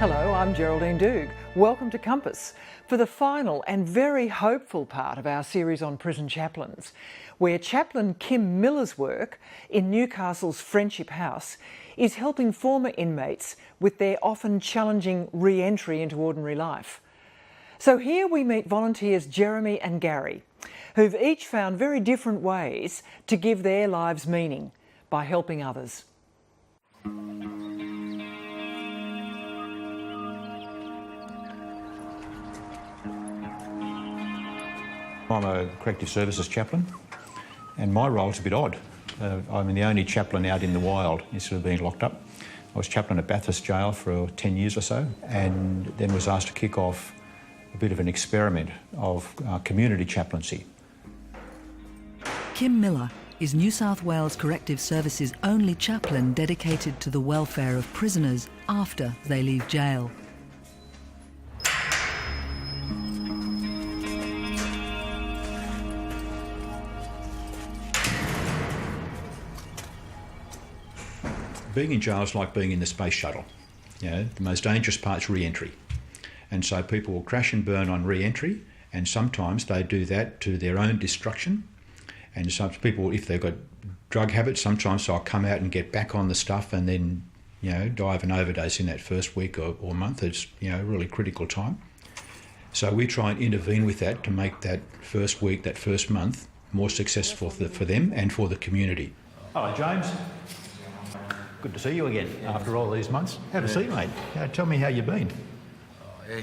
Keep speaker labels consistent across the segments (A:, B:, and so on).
A: Hello, I'm Geraldine Doog. Welcome to Compass for the final and very hopeful part of our series on prison chaplains, where chaplain Kim Miller's work in Newcastle's Friendship House is helping former inmates with their often challenging re-entry into ordinary life. So here we meet volunteers Jeremy and Gary, who've each found very different ways to give their lives meaning by helping others.
B: I'm a corrective services chaplain, and my role's a bit odd. I'm the only chaplain out in the wild instead of being locked up. I was chaplain at Bathurst Jail for 10 years or so, and then was asked to kick off a bit of an experiment of community chaplaincy.
C: Kim Miller is New South Wales Corrective Services' only chaplain dedicated to the welfare of prisoners after they leave jail.
B: Being in jail is like being in the space shuttle. You know, the most dangerous part's re-entry. And so people will crash and burn on re-entry, and sometimes they do that to their own destruction. And some people, if they've got drug habits, sometimes they'll come out and get back on the stuff and then, you know, die of an overdose in that first week or month. It's, you know, a really critical time. So we try and intervene with that to make that first week, that first month, more successful for them and for the community. Hello, James. Good to see you again after all these months. Have a seat, mate. Tell me how you've been.
D: Oh, yeah,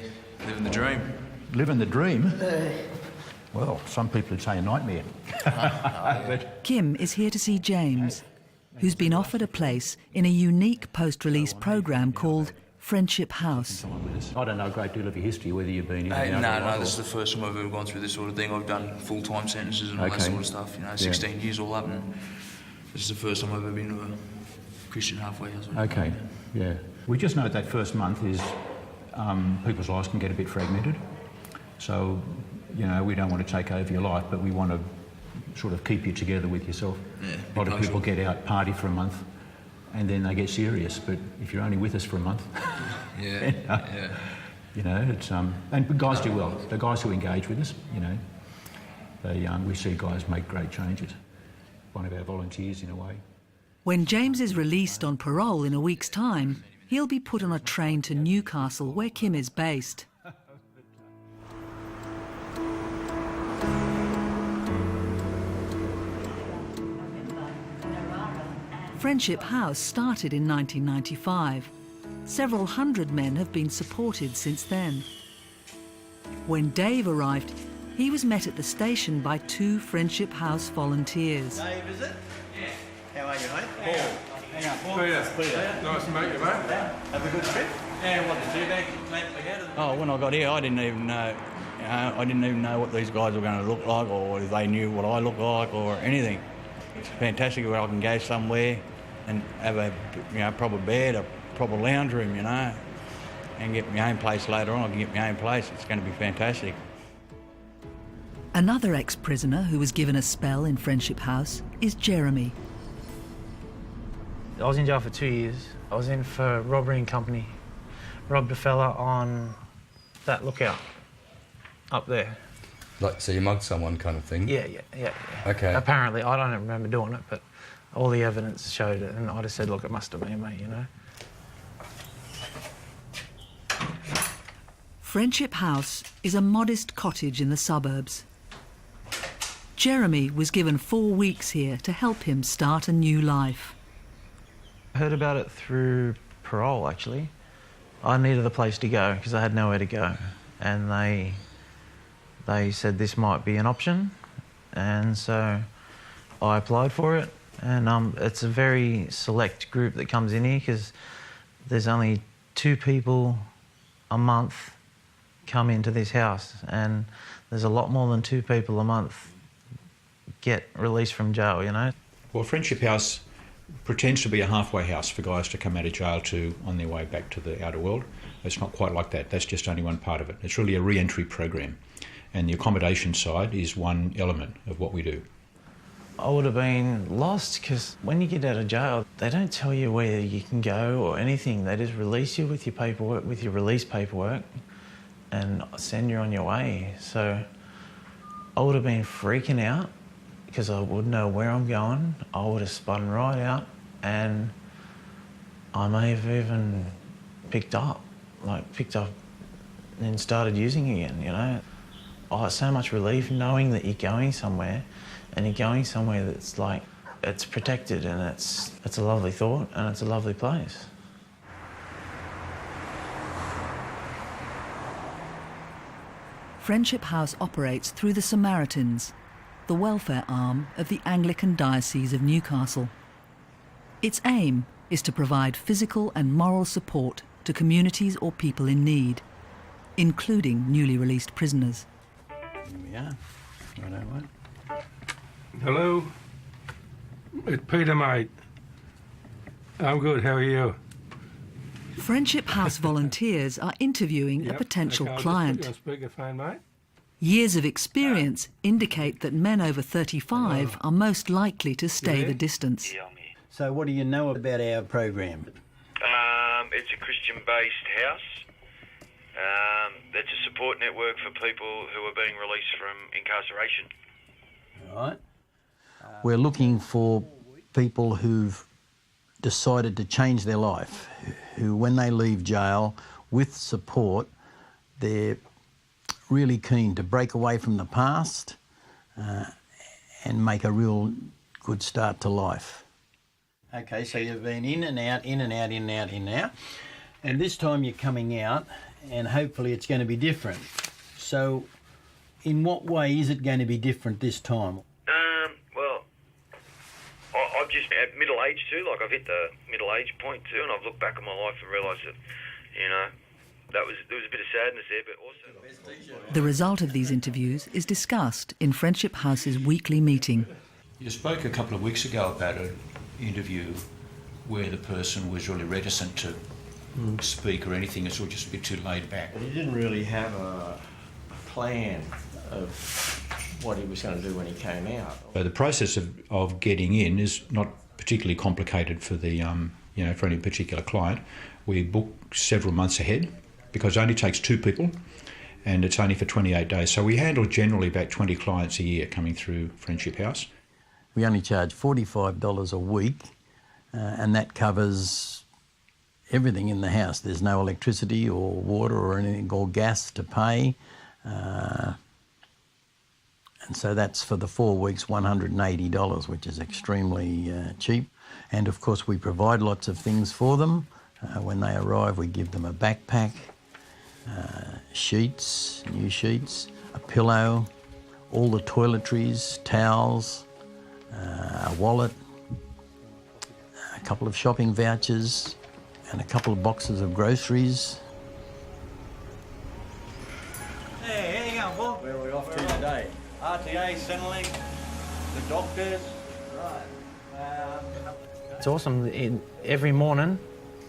D: living the dream.
B: Living the dream? Well, some people would say a nightmare.
C: Kim is here to see James, who's been offered a place in a unique post-release program called Friendship House.
B: I don't know a great deal of your history, whether you've been in and out.
D: No, this is the first time I've ever gone through this sort of thing. I've done full-time sentences and all that sort of stuff, you know, 16 years all up, and this is the first time I've ever been to a Christian halfway house.
B: Okay, yeah. We just know that first month is people's lives can get a bit fragmented. So, you know, we don't want to take over your life, but we want to sort of keep you together with yourself. Yeah, a lot of people get out, party for a month, and then they get serious. But if you're only with us for a month,
D: yeah.
B: You know, it's and guys do well. The guys who engage with us, you know, they we see guys make great changes. One of our volunteers, in a way.
C: When James is released on parole in a week's time, he'll be put on a train to Newcastle, where Kim is based. Friendship House started in 1995. Several hundred men have been supported since then. When Dave arrived, he was met at the station by 2 Friendship House volunteers.
E: Dave, is it? Yeah. How are you, mate?
F: Paul.
E: Hang on, Paul.
F: Peter. Nice to meet you, mate.
E: Have a good trip?
F: Yeah, what did you think?
G: Oh, when I got here, I didn't even know. I didn't even know what these guys were going to look like, or if they knew what I looked like, or anything. It's fantastic where I can go somewhere and have a proper bed, a proper lounge room, you know, and get my own place later on. I can get my own place. It's going to be fantastic.
C: Another ex-prisoner who was given a spell in Friendship House is Jeremy.
H: I was in jail for 2 years. I was in for robbery and company. Robbed a fella on that lookout up there.
I: Like, so you mugged someone kind of thing?
H: Yeah.
I: Okay.
H: Apparently, I don't remember doing it, but all the evidence showed it, and I just said, look, it must have been me, you know.
C: Friendship House is a modest cottage in the suburbs. Jeremy was given 4 weeks here to help him start a new life.
H: I heard about it through parole, actually. I needed a place to go because I had nowhere to go, and they said this might be an option, and so I applied for it. And it's a very select group that comes in here because there's only 2 people a month come into this house, and there's a lot more than 2 people a month get released from jail, you know.
B: Well, Friendship House pretends to be a halfway house for guys to come out of jail to on their way back to the outer world. It's not quite like that. That's just only one part of it. It's really a re-entry program, and the accommodation side is one element of what we do.
H: I would have been lost, because when you get out of jail, they don't tell you where you can go or anything. They just release you with your paperwork, with your release paperwork, and send you on your way. So I would have been freaking out because I wouldn't know where I'm going. I would have spun right out, and I may have even picked up and started using again, you know. Oh, it's so much relief knowing that you're going somewhere, and you're going somewhere that's like, it's protected, and it's a lovely thought, and it's a lovely place.
C: Friendship House operates through the Samaritans, the welfare arm of the Anglican Diocese of Newcastle. Its aim is to provide physical and moral support to communities or people in need, including newly released prisoners.
H: Here we are. Righto, mate.
F: Hello. It's Peter, mate. I'm good, how are you?
C: Friendship House volunteers are interviewing a potential
F: okay,
C: client.
F: I'll just put you on speakerphone, mate.
C: Years of experience indicate that men over 35 are most likely to stay the distance.
E: So what do you know about our program?
J: It's a Christian-based house. That's a support network for people who are being released from incarceration.
E: Right. We're looking for people who've decided to change their life, who when they leave jail with support, they're really keen to break away from the past and make a real good start to life. Okay, so you've been in and out, in and out, in and out, in and out, and this time you're coming out, and hopefully it's going to be different. So in what way is it going to be different this time?
J: Well, I've just at middle age too, like I've hit the middle age point too, and I've looked back on my life and realised that, you know, there was a bit of sadness there, but also...
C: The result of these interviews is discussed in Friendship House's weekly meeting.
B: You spoke a couple of weeks ago about an interview where the person was really reticent to speak or anything. It's all just a bit too laid back.
K: But he didn't really have a plan of what he was going to do when he came out.
B: So the process of getting in is not particularly complicated for the for any particular client. We book several months ahead because it only takes 2 people, and it's only for 28 days. So we handle generally about 20 clients a year coming through Friendship House.
E: We only charge $45 a week, and that covers everything in the house. There's no electricity or water or anything, or gas to pay. And so that's for the 4 weeks, $180, which is extremely cheap. And of course we provide lots of things for them. When they arrive, we give them a backpack, sheets, new sheets, a pillow, all the toiletries, towels, a wallet, a couple of shopping vouchers, and a couple of boxes of groceries. Hey, how you going, Paul?
K: Where are we off to today?
E: RTA, Centrelink, the doctors.
H: It's awesome. Every morning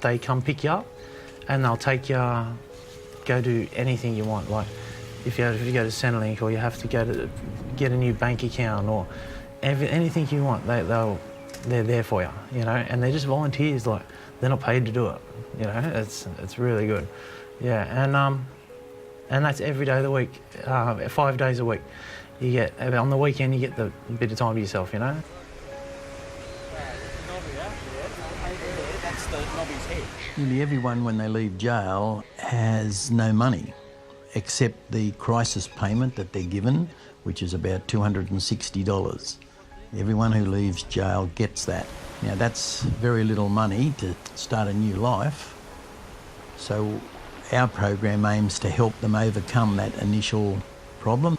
H: they come pick you up and they'll take you, go do anything you want. Like if you go to Centrelink, or you have to go to get a new bank account, or anything you want, they're there for you, you know. And they're just volunteers. Like they're not paid to do it, you know. It's really good, yeah. And that's every day of the week, 5 days a week. You get on the weekend, you get the bit of time to yourself, you know.
E: Nearly everyone, when they leave jail, has no money, except the crisis payment that they're given, which is about $260. Everyone who leaves jail gets that. Now, that's very little money to start a new life, so our program aims to help them overcome that initial problem.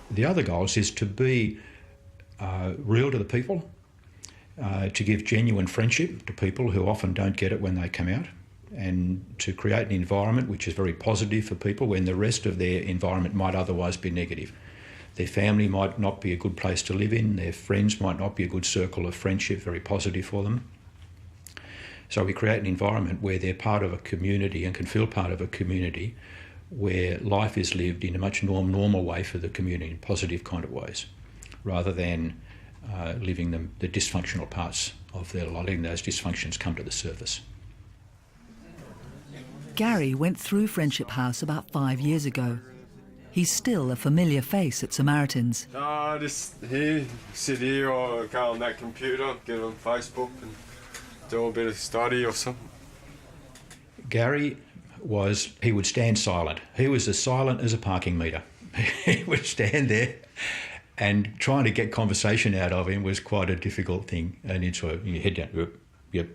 B: The other goals is to be real to the people, to give genuine friendship to people who often don't get it when they come out, and to create an environment which is very positive for people when the rest of their environment might otherwise be negative. Their family might not be a good place to live in, their friends might not be a good circle of friendship, very positive for them. So we create an environment where they're part of a community and can feel part of a community where life is lived in a much normal way for the community, in positive kind of ways, rather than leaving them the dysfunctional parts of their life, letting those dysfunctions come to the surface.
C: Gary went through Friendship House about 5 years ago. He's still a familiar face at Samaritans.
L: Just here, sit here or go on that computer, get on Facebook and do a bit of study or something.
B: Gary he would stand silent. He was as silent as a parking meter. He would stand there, and trying to get conversation out of him was quite a difficult thing. And you'd sort of, your head down, yep.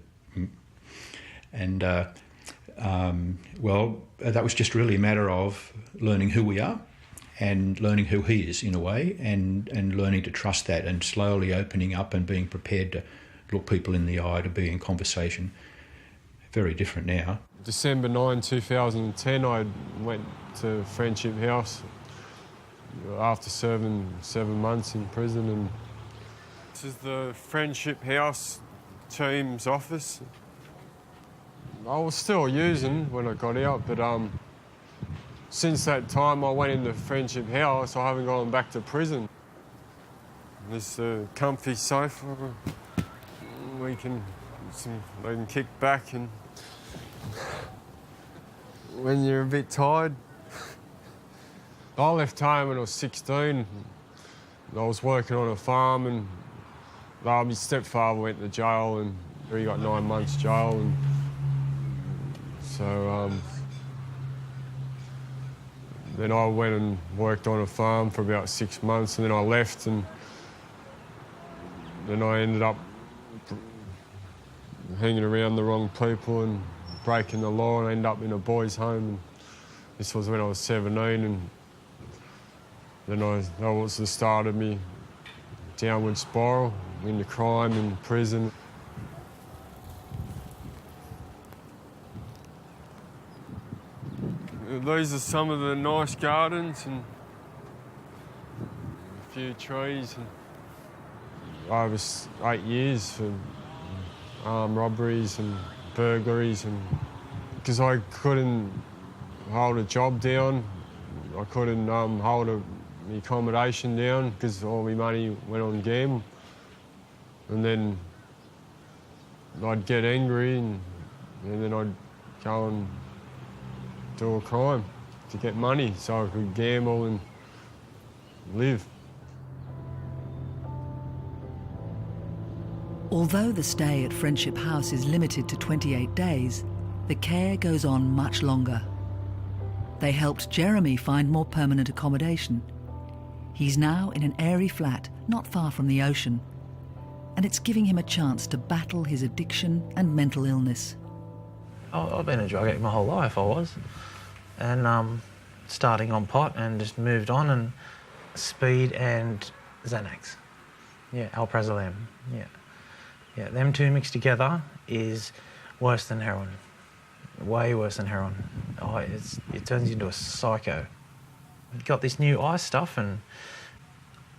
B: And that was just really a matter of learning who we are and learning who he is in a way, and learning to trust that, and slowly opening up and being prepared to look people in the eye, to be in conversation. Very different now.
L: December 9, 2010, I went to Friendship House after serving 7 months in prison. And this is the Friendship House team's office. I was still using when I got out, but since that time I went into Friendship House, I haven't gone back to prison. There's a comfy sofa. They can kick back, and when you're a bit tired. I left home when I was 16. I was working on a farm, and my stepfather went to jail, and he got 9 months jail. And so then I went and worked on a farm for about 6 months, and then I left, and then I ended up hanging around the wrong people and breaking the law, and I ended up in a boys' home. And this was when I was 17, and then that was the start of me downward spiral into crime and prison. These are some of the nice gardens and a few trees. And over 8 years for armed robberies and burglaries, and because I couldn't hold a job down, I couldn't hold my accommodation down because all my money went on gamble. And then I'd get angry, and then I'd go and do a crime to get money so I could gamble and live.
C: Although the stay at Friendship House is limited to 28 days, the care goes on much longer. They helped Jeremy find more permanent accommodation. He's now in an airy flat not far from the ocean, and it's giving him a chance to battle his addiction and mental illness.
H: I've been a drug addict my whole life, I was. And starting on pot and just moved on, and speed and Xanax. Yeah, alprazolam, yeah. Yeah, them two mixed together is worse than heroin. Way worse than heroin. Oh, it turns you into a psycho. You've got this new ice stuff, and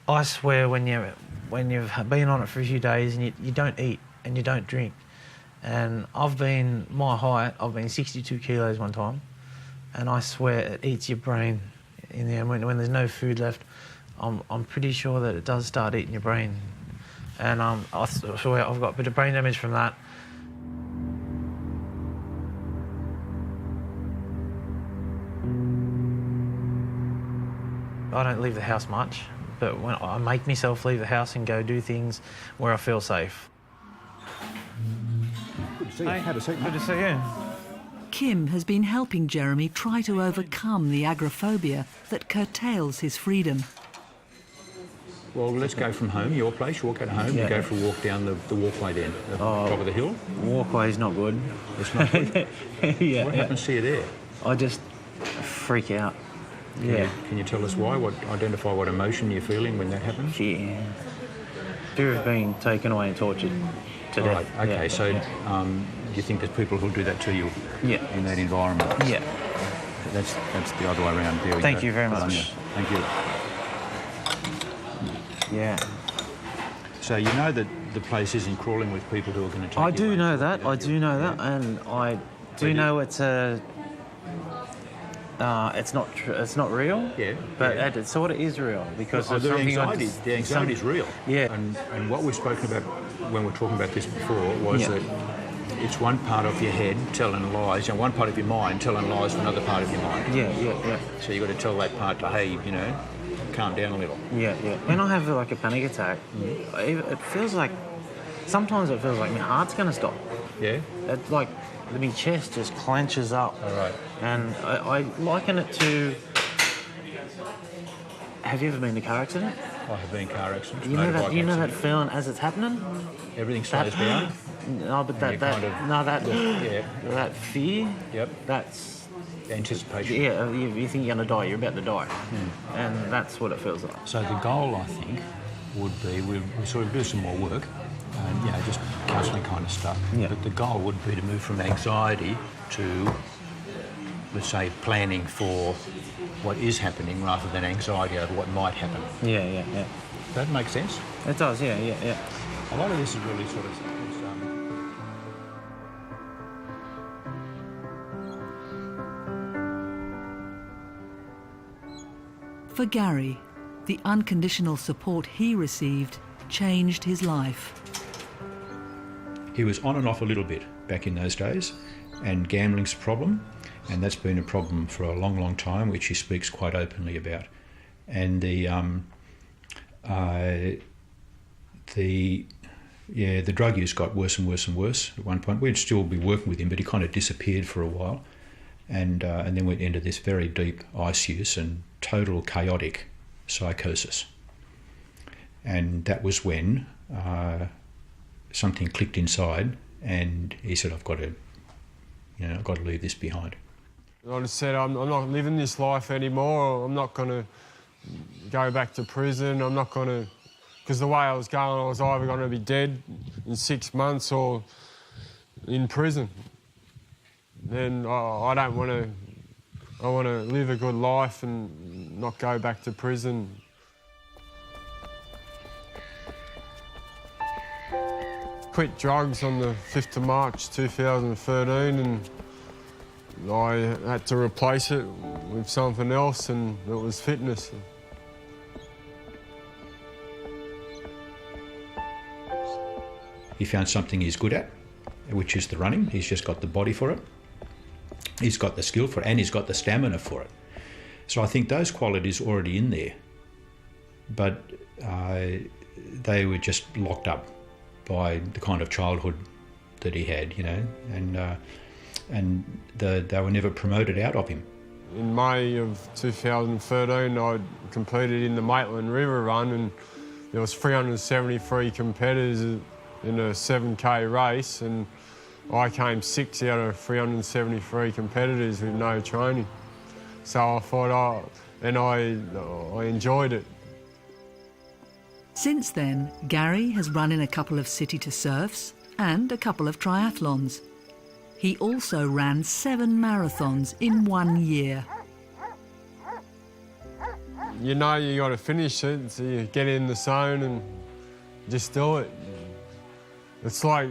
H: I swear when you've been on it for a few days and you don't eat and you don't drink, and my height, I've been 62 kilos one time, and I swear it eats your brain in the end. When there's no food left, I'm pretty sure that it does start eating your brain. And I swear I've got a bit of brain damage from that. I don't leave the house much, but when I make myself leave the house and go do things where I feel safe.
B: Good to see you. Have a seat.
H: Good to see you.
C: Kim has been helping Jeremy try to overcome the agoraphobia that curtails his freedom.
B: Well, let's go from home, your place, you walk out of home, you go for a walk down the walkway then, at the top of the hill.
H: Walkway's not good.
B: It's not good? What happens to you there?
H: I just freak out.
B: Can you tell us why? Identify what emotion you're feeling when that happens?
H: Yeah. Fear of being taken away and tortured to death.
B: Right, okay, so you think there's people who'll do that to you in that environment?
H: Yeah.
B: That's the other way around. There we
H: Thank
B: go.
H: you very much.
B: Thank you.
H: Yeah.
B: So you know that the place isn't crawling with people who are going to take you
H: I do
B: away.
H: know that, and I do know it's a It's not real.
B: Yeah.
H: But
B: yeah.
H: it sort of is real because
B: Well,
H: of something
B: the anxiety is real.
H: Yeah.
B: And what we've spoken about when we're talking about this before was that it's one part of your head telling lies, and one part of your mind telling lies to another part of your mind.
H: Yeah.
B: So you've got to tell that part to, hey, calm down a little.
H: Yeah. When I have like a panic attack, it feels like, sometimes it feels like my heart's going to stop.
B: Yeah?
H: It's like my chest just clenches up.
B: All right.
H: And I liken it to... Have you ever been in a car accident?
B: I have been in car accidents.
H: You know that feeling as it's happening?
B: Everything slows down.
H: No, but that fear.
B: Yep.
H: That's
B: anticipation.
H: Yeah, you think you're going to die. You're about to die, and that's what it feels like.
B: So the goal, I think, would be we sort of do some more work, and just counselling kind of stuff.
H: Yeah.
B: But the goal would be to move from anxiety to, let's say, planning for what is happening rather than anxiety over what might happen.
H: Yeah.
B: That makes sense.
H: It does. Yeah.
B: A lot of this is really sort of.
C: For Gary, the unconditional support he received changed his life.
B: He was on and off a little bit back in those days, and gambling's a problem, and that's been a problem for a long, long time, which he speaks quite openly about. And the drug use got worse and worse and worse. At one point, we'd still be working with him, but he kind of disappeared for a while, and then went into this very deep ice use and total chaotic psychosis. And that was when something clicked inside, and he said, "I've got to leave this behind."
L: I just said, I'm not living this life anymore. I'm not going to go back to prison. I'm not going to... Because the way I was going, I was either going to be dead in 6 months or in prison. Then I don't want to... I want to live a good life and not go back to prison. Quit drugs on the 5th of March 2013, and I had to replace it with something else, and it was fitness.
B: He found something he's good at, which is the running. He's just got the body for it. He's got the skill for it, and he's got the stamina for it. So I think those qualities are already in there, but they were just locked up by the kind of childhood that he had, and they were never promoted out of him.
L: In May of 2013, I competed in the Maitland River Run, and there was 373 competitors in a 7K race, and I came 6th out of 373 competitors with no training. So I thought, I enjoyed it.
C: Since then, Gary has run in a couple of City to Surfs and a couple of triathlons. He also ran 7 marathons in 1 year.
L: You know you got to finish it, so you get in the zone and just do it. It's like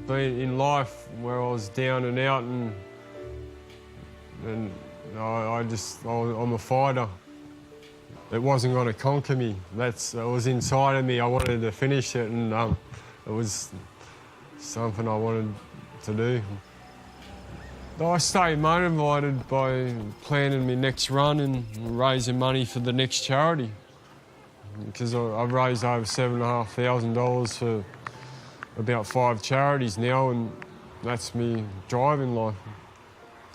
L: being in life where I was down and out, and I'm a fighter. It wasn't going to conquer me. It was inside of me. I wanted to finish it, and it was something I wanted to do. I stay motivated by planning my next run and raising money for the next charity, because I've raised over $7,500 for about 5 charities now, and that's me driving life,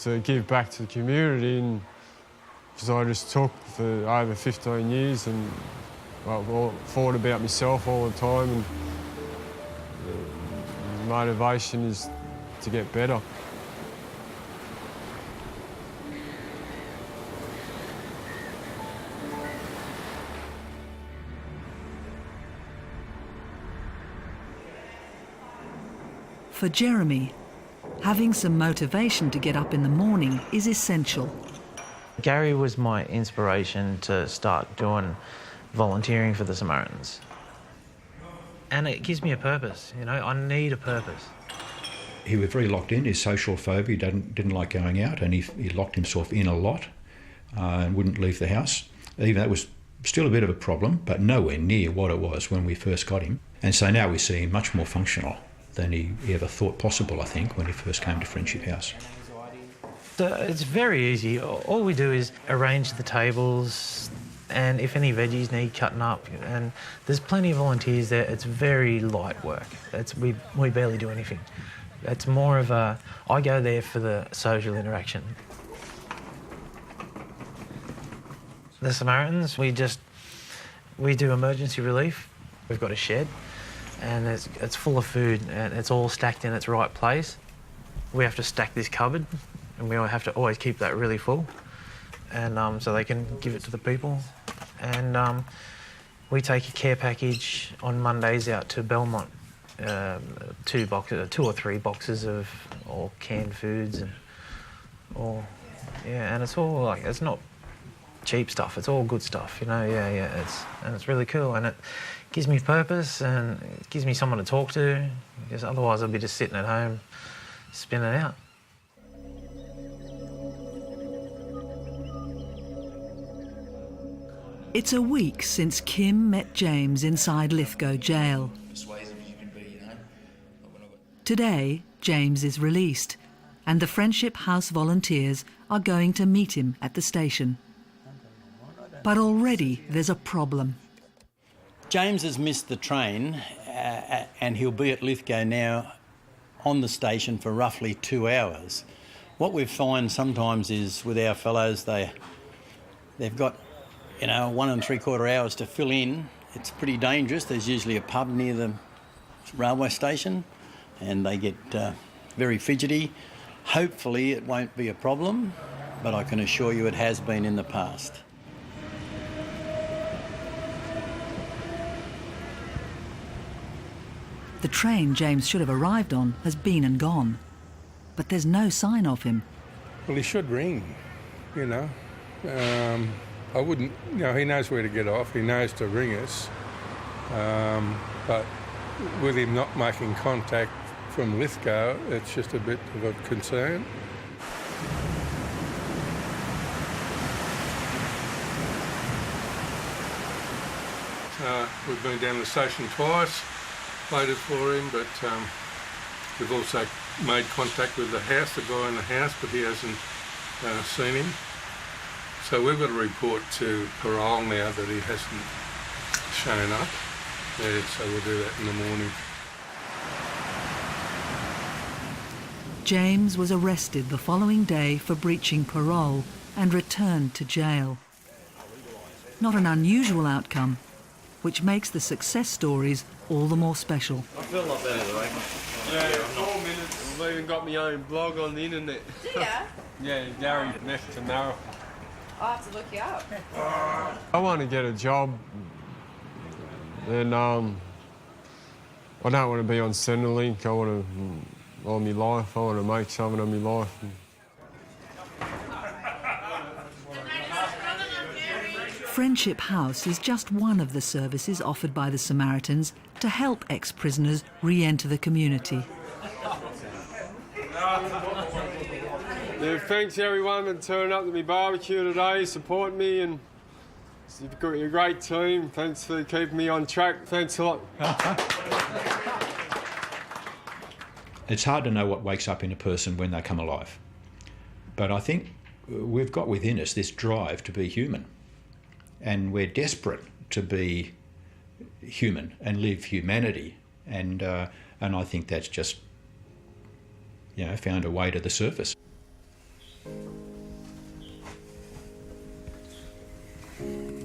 L: to give back to the community. And because I just took for over 15 years, and I thought about myself all the time, and the motivation is to get better.
C: For Jeremy, having some motivation to get up in the morning is essential.
H: Gary was my inspiration to start doing volunteering for the Samaritans. And it gives me a purpose, I need a purpose.
B: He was very locked in, his social phobia, he didn't like going out, and he locked himself in a lot. and wouldn't leave the house. Even that was still a bit of a problem, but nowhere near what it was when we first got him. And so now we see him much more functional than he ever thought possible, I think, when he first came to Friendship House.
H: So it's very easy. All we do is arrange the tables, and if any veggies need cutting up, and there's plenty of volunteers there. It's very light work. We barely do anything. It's more of a, I go there for the social interaction. The Samaritans, we do emergency relief. We've got a shed, and it's full of food, and it's all stacked in its right place. We have to stack this cupboard, and we have to always keep that really full, and so they can give it to the people. And we take a care package on Mondays out to Belmont, 2 or 3 boxes of all canned foods, and and it's all like, it's not cheap stuff, it's all good stuff, you know. It's really cool, and it gives me purpose, and it gives me someone to talk to, because otherwise I'd be just sitting at home spinning out.
C: It's a week since Kim met James inside Lithgow jail. Today, James is released, and the Friendship House volunteers are going to meet him at the station. But already there's a problem.
E: James has missed the train, and he'll be at Lithgow now on the station for roughly 2 hours. What we find sometimes is with our fellows, they've got 1 3/4 hours to fill in. It's pretty dangerous. There's usually a pub near the railway station, and they get very fidgety. Hopefully it won't be a problem, but I can assure you it has been in the past.
C: The train James should have arrived on has been and gone, but there's no sign of him.
F: Well, he should ring, you know. I wouldn't, he knows where to get off, he knows to ring us, but with him not making contact from Lithgow, it's just a bit of a concern. We've been down to the station twice, waited for him, but we've also made contact with the guy in the house, but he hasn't seen him. So we've got to report to parole now that he hasn't shown up. So we'll do that in the morning.
C: James was arrested the following day for breaching parole and returned to jail. Not an unusual outcome, which makes the success stories all the more special.
L: I feel a lot better though. Yeah, 4 minutes. I've even got my own blog on the internet.
M: Do ya?
L: Yeah, Gary Methtonara.
M: I'll have to look you up.
L: I want to get a job, and I don't want to be on Centrelink. I want to, all my life, I want to make something of my life.
C: Friendship House is just one of the services offered by the Samaritans to help ex-prisoners re-enter the community.
L: Yeah, thanks everyone for turning up to my barbecue today, supporting me, and you've got a great team. Thanks for keeping me on track. Thanks a lot.
B: It's hard to know what wakes up in a person when they come alive. But I think we've got within us this drive to be human. And we're desperate to be human and live humanity. And I think that's just, found a way to the surface.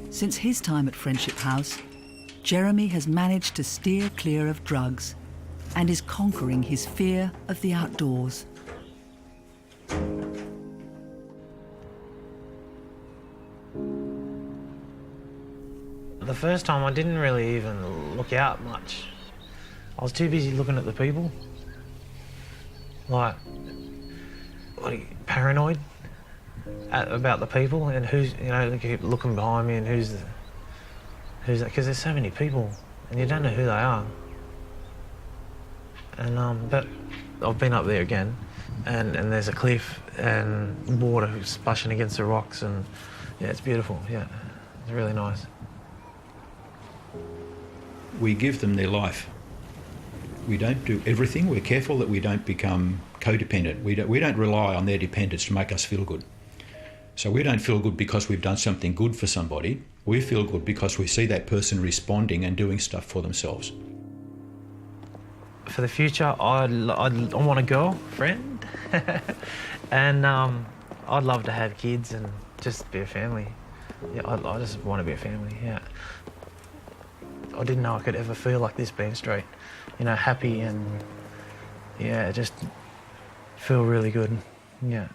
C: Since his time at Friendship House, Jeremy has managed to steer clear of drugs and is conquering his fear of the outdoors.
H: The first time I didn't really even look out much. I was too busy looking at the people. Like, paranoid about the people and who's, they keep looking behind me and who's that, because there's so many people and you don't know who they are. And but I've been up there again, and there's a cliff and water splashing against the rocks, and Yeah, it's beautiful, yeah. It's really nice.
B: We give them their life. We don't do everything. We're careful that we don't become codependent. We don't rely on their dependence to make us feel good. So we don't feel good because we've done something good for somebody. We feel good because we see that person responding and doing stuff for themselves.
H: For the future, I want a girlfriend, and I'd love to have kids and just be a family. Yeah, I just want to be a family, yeah. I didn't know I could ever feel like this being straight, you know, happy and, yeah, just feel really good, yeah.